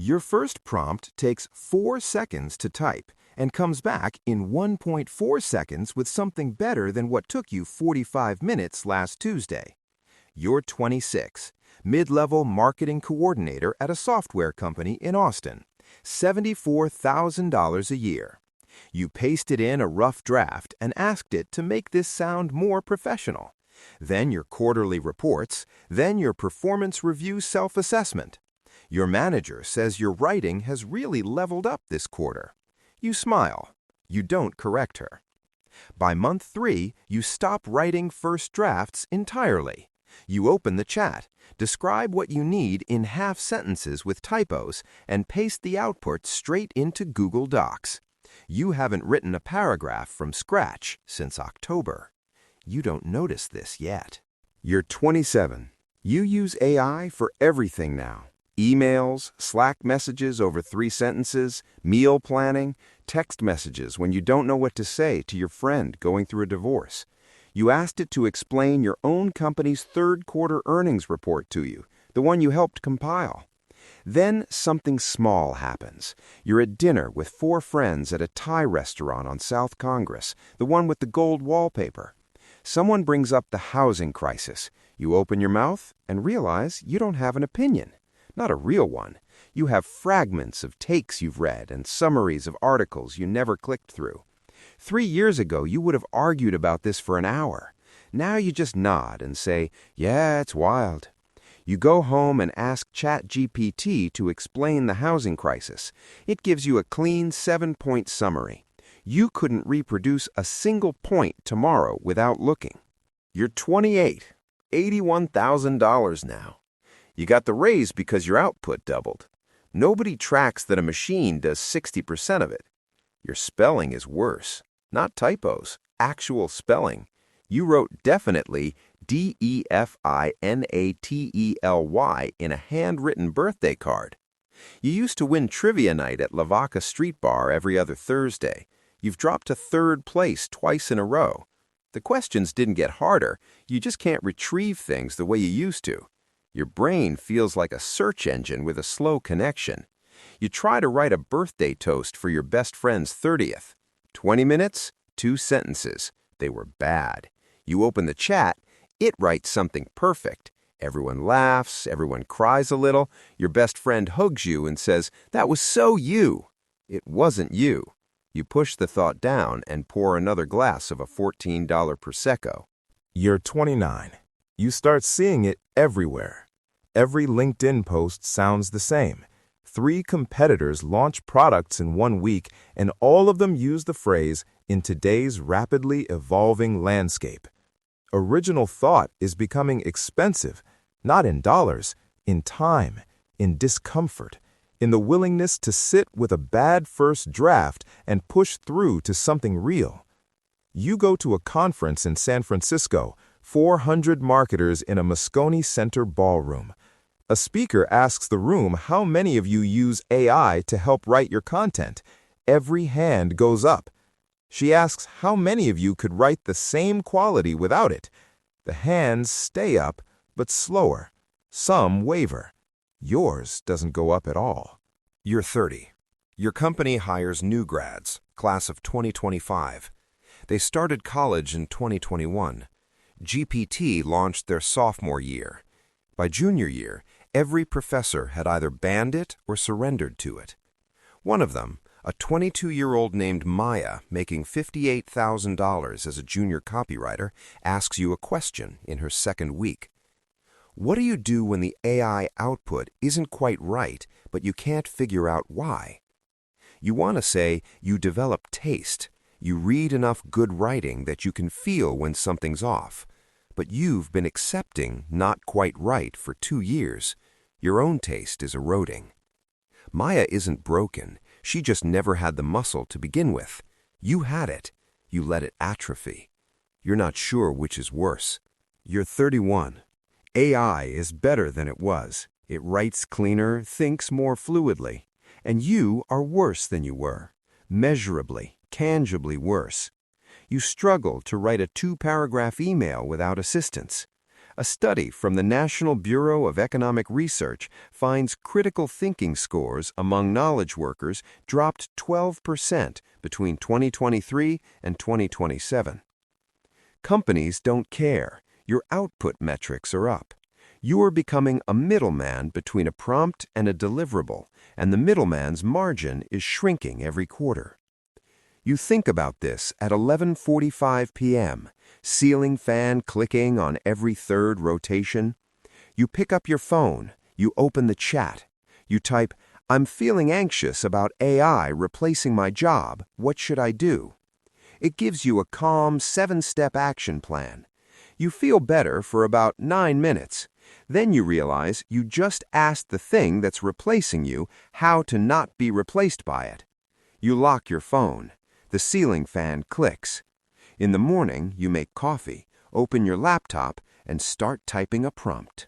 Your first prompt takes 4 seconds to type and comes back in 1.4 seconds with something better than what took you 45 minutes last Tuesday. You're 26, mid-level marketing coordinator at a software company in Austin, $74,000 a year. You pasted in a rough draft and asked it to make this sound more professional. Then your quarterly reports, then your performance review self-assessment. Your manager says your writing has really leveled up this quarter. You smile. You don't correct her. By month 3, you stop writing first drafts entirely. You open the chat, describe what you need in half sentences with typos, and paste the output straight into Google Docs. You haven't written a paragraph from scratch since October. You don't notice this yet. You're 27. You use AI for everything now. Emails, Slack messages over 3 sentences, meal planning, text messages when you don't know what to say to your friend going through a divorce. You asked it to explain your own company's third quarter earnings report to you, the one you helped compile. Then something small happens. You're at dinner with 4 friends at a Thai restaurant on South Congress, the one with the gold wallpaper. Someone brings up the housing crisis. You open your mouth and realize you don't have an opinion. Not a real one. You have fragments of takes you've read and summaries of articles you never clicked through. 3 years ago, you would have argued about this for an hour. Now you just nod and say, "Yeah, it's wild." You go home and ask ChatGPT to explain the housing crisis. It gives you a clean 7-point summary. You couldn't reproduce a single point tomorrow without looking. You're 28, $81,000 now. You got the raise because your output doubled. Nobody tracks that a machine does 60% of it. Your spelling is worse. Not typos, actual spelling. You wrote definitely DEFINATELY in a handwritten birthday card. You used to win trivia night at Lavaca Street Bar every other Thursday. You've dropped to 3rd place twice in a row. The questions didn't get harder. You just can't retrieve things the way you used to. Your brain feels like a search engine with a slow connection. You try to write a birthday toast for your best friend's 30th. 20 minutes, 2 sentences. They were bad. You open the chat, it writes something perfect. Everyone laughs, everyone cries a little. Your best friend hugs you and says, "That was so you." It wasn't you. You push the thought down and pour another glass of a $14 Prosecco. You're 29. You start seeing it everywhere. Every LinkedIn post sounds the same. 3 competitors launch products in 1 week, and all of them use the phrase, "in today's rapidly evolving landscape." Original thought is becoming expensive, not in dollars, in time, in discomfort, in the willingness to sit with a bad first draft and push through to something real. You go to a conference in San Francisco, 400 marketers in a Moscone Center ballroom. A speaker asks the room how many of you use AI to help write your content. Every hand goes up. She asks how many of you could write the same quality without it. The hands stay up, but slower. Some waver. Yours doesn't go up at all. You're 30. Your company hires new grads, class of 2025. They started college in 2021. GPT launched their sophomore year. By junior year, every professor had either banned it or surrendered to it. One of them, a 22-year-old named Maya making $58,000 as a junior copywriter, asks you a question in her 2nd week. What do you do when the AI output isn't quite right, but you can't figure out why? You want to say you develop taste. You read enough good writing that you can feel when something's off. But you've been accepting not quite right for 2 years. Your own taste is eroding. Maya isn't broken. She just never had the muscle to begin with. You had it. You let it atrophy. You're not sure which is worse. You're 31. AI is better than it was. It writes cleaner, thinks more fluidly. And you are worse than you were. Measurably, tangibly worse. You struggle to write a 2-paragraph email without assistance. A study from the National Bureau of Economic Research finds critical thinking scores among knowledge workers dropped 12% between 2023 and 2027. Companies don't care. Your output metrics are up. You are becoming a middleman between a prompt and a deliverable, and the middleman's margin is shrinking every quarter. You think about this at 11:45 p.m., ceiling fan clicking on every third rotation. You pick up your phone, you open the chat, you type, "I'm feeling anxious about AI replacing my job. What should I do?" It gives you a calm 7-step action plan. You feel better for about 9 minutes. Then you realize you just asked the thing that's replacing you how to not be replaced by it. You lock your phone. The ceiling fan clicks. In the morning, you make coffee, open your laptop, and start typing a prompt.